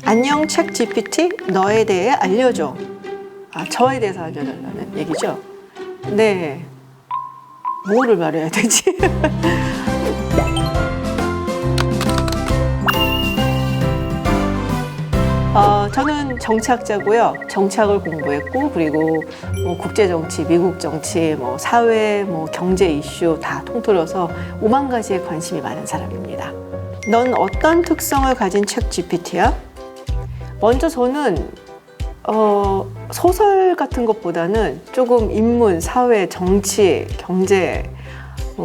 안녕 챗 GPT, 너에 대해 알려줘. 저에 대해서 알려달라는 얘기죠. 네. 뭐를 말해야 되지? 저는 정치학자고요. 정치학을 공부했고, 그리고 국제정치, 미국 정치, 사회, 경제 이슈 다 통틀어서 5만 가지에 관심이 많은 사람입니다. 넌 어떤 특성을 가진 챗 GPT야? 먼저 저는 소설 같은 것보다는 조금 인문, 사회, 정치, 경제,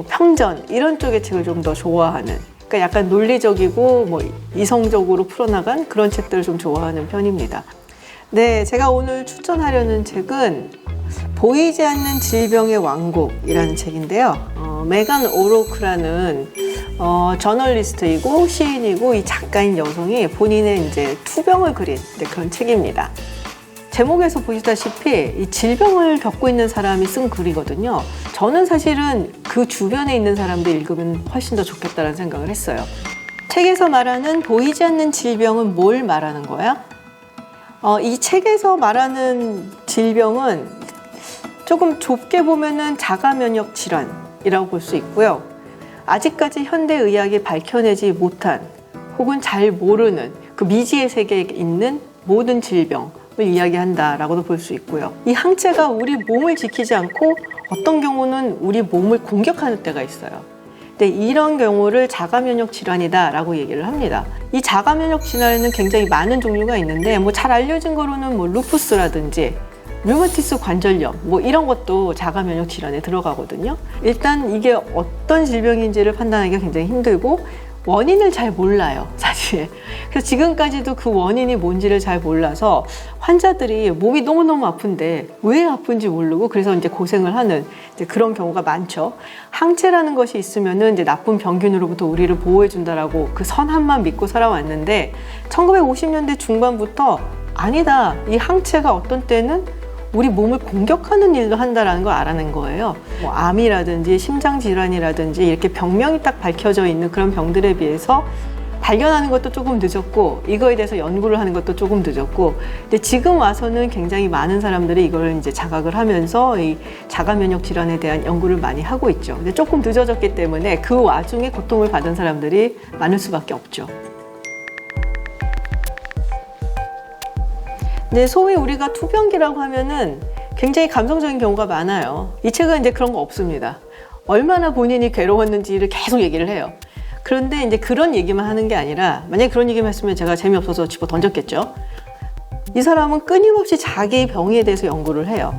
평전 이런 쪽의 책을 좀 더 좋아하는, 그러니까 약간 논리적이고 이성적으로 풀어나간 그런 책들을 좀 좋아하는 편입니다. 네, 제가 오늘 추천하려는 책은 보이지 않는 질병의 왕국이라는 책인데요. 메간 오로크라는 저널리스트이고 시인이고 이 작가인 여성이 본인의 이제 투병을 그린 그런 책입니다. 제목에서 보시다시피 이 질병을 겪고 있는 사람이 쓴 글이거든요. 저는 사실은 그 주변에 있는 사람들 읽으면 훨씬 더 좋겠다는 생각을 했어요. 책에서 말하는 보이지 않는 질병은 뭘 말하는 거야? 이 책에서 말하는 질병은 조금 좁게 보면은 자가 면역 질환이라고 볼 수 있고요. 아직까지 현대의학이 밝혀내지 못한 혹은 잘 모르는 그 미지의 세계에 있는 모든 질병을 이야기한다라고도 볼 수 있고요. 이 항체가 우리 몸을 지키지 않고 어떤 경우는 우리 몸을 공격하는 때가 있어요. 근데 이런 경우를 자가면역 질환이다라고 얘기를 합니다. 이 자가면역 질환에는 굉장히 많은 종류가 있는데 잘 알려진 거로는 루푸스라든지 류마티스 관절염 이런 것도 자가면역 질환에 들어가거든요. 일단 이게 어떤 질병인지를 판단하기가 굉장히 힘들고 원인을 잘 몰라요, 사실. 그래서 지금까지도 그 원인이 뭔지를 잘 몰라서 환자들이 몸이 너무너무 아픈데 왜 아픈지 모르고 그래서 이제 고생을 하는 이제 그런 경우가 많죠. 항체라는 것이 있으면은 이제 나쁜 병균으로부터 우리를 보호해준다라고 그 선함만 믿고 살아왔는데 1950년대 중반부터 아니다, 이 항체가 어떤 때는 우리 몸을 공격하는 일도 한다라는 걸 알아낸 거예요. 암이라든지 심장질환이라든지 이렇게 병명이 딱 밝혀져 있는 그런 병들에 비해서 발견하는 것도 조금 늦었고 이거에 대해서 연구를 하는 것도 조금 늦었고, 근데 지금 와서는 굉장히 많은 사람들이 이걸 이제 자각을 하면서 이 자가면역 질환에 대한 연구를 많이 하고 있죠. 근데 조금 늦어졌기 때문에 그 와중에 고통을 받은 사람들이 많을 수밖에 없죠. 근데 소위 우리가 투병기라고 하면은 굉장히 감성적인 경우가 많아요. 이 책은 이제 그런 거 없습니다. 얼마나 본인이 괴로웠는지를 계속 얘기를 해요. 그런데 이제 그런 얘기만 하는 게 아니라, 만약에 그런 얘기만 했으면 제가 재미없어서 집어 던졌겠죠. 이 사람은 끊임없이 자기 병에 대해서 연구를 해요.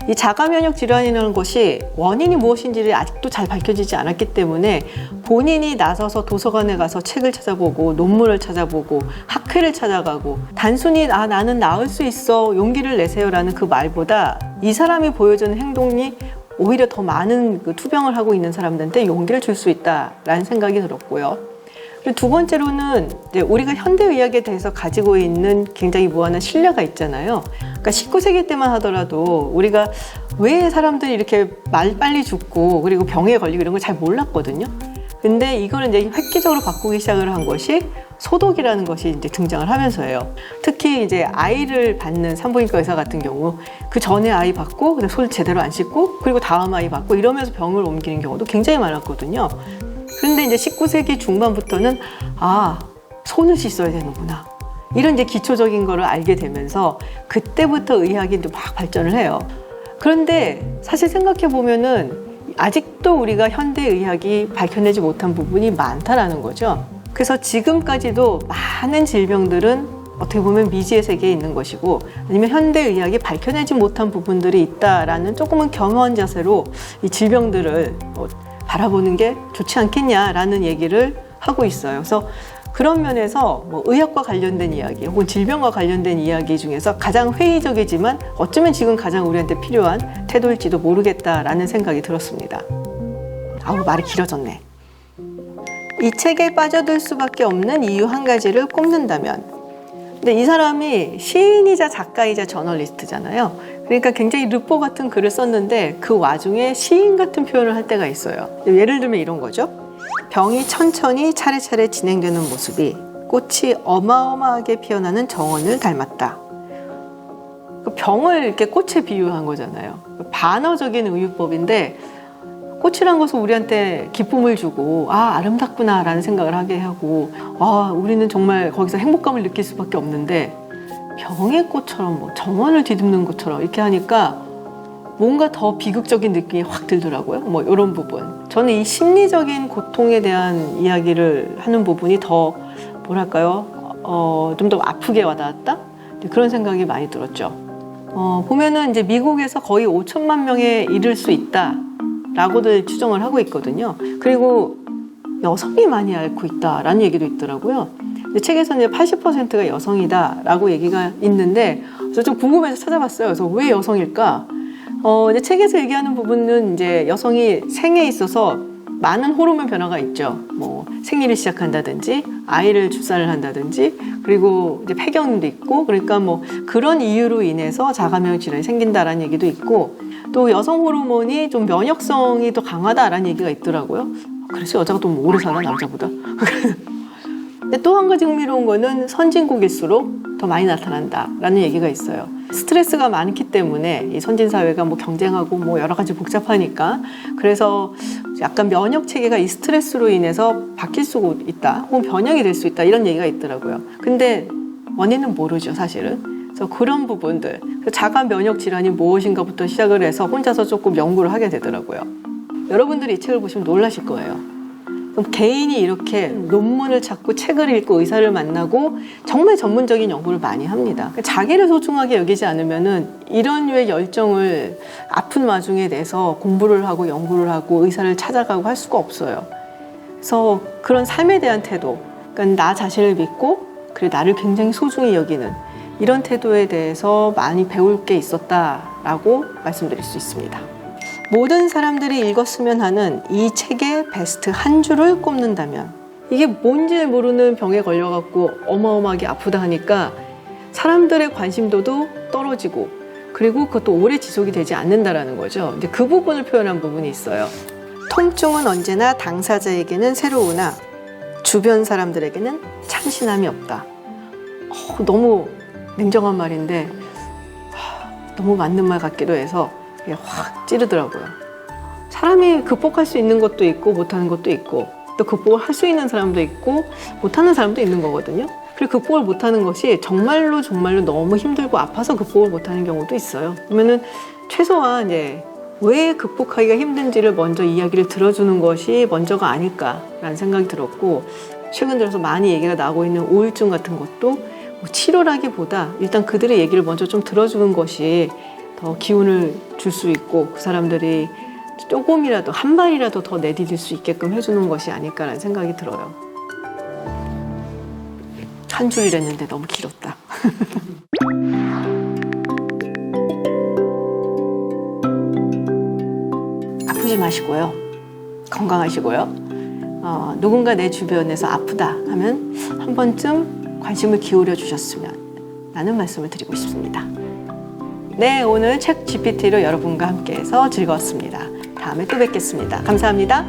이 자가면역 질환이라는 것이 원인이 무엇인지를 아직도 잘 밝혀지지 않았기 때문에 본인이 나서서 도서관에 가서 책을 찾아보고 논문을 찾아보고 학회를 찾아가고 단순히 나는 나을 수 있어 용기를 내세요라는 그 말보다 이 사람이 보여주는 행동이 오히려 더 많은 그 투병을 하고 있는 사람들한테 용기를 줄 수 있다라는 생각이 들었고요. 그리고 두 번째로는 이제 우리가 현대의학에 대해서 가지고 있는 굉장히 무한한 신뢰가 있잖아요. 그러니까 19세기 때만 하더라도 우리가 왜 사람들이 이렇게 빨리 죽고 그리고 병에 걸리고 이런 걸 잘 몰랐거든요. 근데 이거는 이제 획기적으로 바꾸기 시작을 한 것이 소독이라는 것이 이제 등장을 하면서예요. 특히 이제 아이를 받는 산부인과 의사 같은 경우 그 전에 아이 받고 손을 제대로 안 씻고 그리고 다음 아이 받고 이러면서 병을 옮기는 경우도 굉장히 많았거든요. 그런데 이제 19세기 중반부터는 손을 씻어야 되는구나, 이런 이제 기초적인 거를 알게 되면서 그때부터 의학이 막 발전을 해요. 그런데 사실 생각해 보면은 아직도 우리가 현대의학이 밝혀내지 못한 부분이 많다라는 거죠. 그래서 지금까지도 많은 질병들은 어떻게 보면 미지의 세계에 있는 것이고, 아니면 현대의학이 밝혀내지 못한 부분들이 있다라는 조금은 겸허한 자세로 이 질병들을 바라보는 게 좋지 않겠냐라는 얘기를 하고 있어요. 그래서 그런 면에서 의학과 관련된 이야기 혹은 질병과 관련된 이야기 중에서 가장 회의적이지만 어쩌면 지금 가장 우리한테 필요한 태도일지도 모르겠다라는 생각이 들었습니다. 말이 길어졌네. 이 책에 빠져들 수밖에 없는 이유 한 가지를 꼽는다면, 근데 이 사람이 시인이자 작가이자 저널리스트잖아요. 그러니까 굉장히 르포 같은 글을 썼는데 그 와중에 시인 같은 표현을 할 때가 있어요. 예를 들면 이런 거죠. 병이 천천히 차례차례 진행되는 모습이 꽃이 어마어마하게 피어나는 정원을 닮았다. 병을 이렇게 꽃에 비유한 거잖아요. 반어적인 의유법인데 꽃이란 것은 우리한테 기쁨을 주고 아름답구나 라는 생각을 하게 하고 우리는 정말 거기서 행복감을 느낄 수밖에 없는데 병의 꽃처럼 뭐 정원을 뒤덮는 것처럼 이렇게 하니까 뭔가 더 비극적인 느낌이 확 들더라고요. 뭐 이런 부분. 저는 이 심리적인 고통에 대한 이야기를 하는 부분이 더 뭐랄까요? 좀 더 아프게 와닿았다? 그런 생각이 많이 들었죠. 보면은 이제 미국에서 거의 5천만 명에 이를 수 있다라고들 추정을 하고 있거든요. 그리고 여성이 많이 앓고 있다라는 얘기도 있더라고요. 책에서는 80%가 여성이다라고 얘기가 있는데, 그래서 좀 궁금해서 찾아봤어요. 그래서 왜 여성일까? 이제 책에서 얘기하는 부분은 이제 여성이 생에 있어서 많은 호르몬 변화가 있죠. 뭐 생리를 시작한다든지, 아이를 출산을 한다든지, 그리고 이제 폐경도 있고, 그러니까 뭐 그런 이유로 인해서 자가면역 질환이 생긴다라는 얘기도 있고, 또 여성 호르몬이 좀 면역성이 더 강하다라는 얘기가 있더라고요. 그래서 여자가 또 오래 사나 남자보다. 근데 또 한 가지 흥미로운 거는 선진국일수록 더 많이 나타난다라는 얘기가 있어요. 스트레스가 많기 때문에 이 선진 사회가 뭐 경쟁하고 뭐 여러 가지 복잡하니까, 그래서 약간 면역 체계가 이 스트레스로 인해서 바뀔 수 있다, 혹은 변형이 될 수 있다, 이런 얘기가 있더라고요. 근데 원인은 모르죠, 사실은. 그래서 그런 부분들, 자가 면역 질환이 무엇인가부터 시작을 해서 혼자서 조금 연구를 하게 되더라고요. 여러분들이 이 책을 보시면 놀라실 거예요. 그럼 개인이 이렇게 논문을 찾고 책을 읽고 의사를 만나고 정말 전문적인 연구를 많이 합니다. 자기를 소중하게 여기지 않으면은 이런 류의 열정을 아픈 와중에 내서 공부를 하고 연구를 하고 의사를 찾아가고 할 수가 없어요. 그래서 그런 삶에 대한 태도, 그러니까 나 자신을 믿고 그리고 나를 굉장히 소중히 여기는 이런 태도에 대해서 많이 배울 게 있었다라고 말씀드릴 수 있습니다. 모든 사람들이 읽었으면 하는 이 책의 베스트 한 줄을 꼽는다면, 이게 뭔지 모르는 병에 걸려갖고 어마어마하게 아프다 하니까 사람들의 관심도도 떨어지고, 그리고 그것도 오래 지속이 되지 않는다라는 거죠. 이제 그 부분을 표현한 부분이 있어요. 통증은 언제나 당사자에게는 새로우나 주변 사람들에게는 참신함이 없다. 너무 냉정한 말인데 너무 맞는 말 같기도 해서 확 찌르더라고요. 사람이 극복할 수 있는 것도 있고 못하는 것도 있고, 또 극복을 할 수 있는 사람도 있고 못하는 사람도 있는 거거든요. 그리고 극복을 못하는 것이 정말로 너무 힘들고 아파서 극복을 못하는 경우도 있어요. 그러면은 최소한 이제 왜 극복하기가 힘든지를 먼저 이야기를 들어주는 것이 먼저가 아닐까라는 생각이 들었고, 최근 들어서 많이 얘기가 나오고 있는 우울증 같은 것도 뭐 치료라기보다 일단 그들의 얘기를 먼저 좀 들어주는 것이 더 기운을 줄 수 있고, 그 사람들이 조금이라도 한 발이라도 더 내디딜 수 있게끔 해주는 것이 아닐까라는 생각이 들어요. 한 줄이랬는데 너무 길었다. 아프지 마시고요. 건강하시고요. 누군가 내 주변에서 아프다 하면 한 번쯤 관심을 기울여 주셨으면 라는 말씀을 드리고 싶습니다. 네, 오늘 책 GPT로 여러분과 함께해서 즐거웠습니다. 다음에 또 뵙겠습니다. 감사합니다.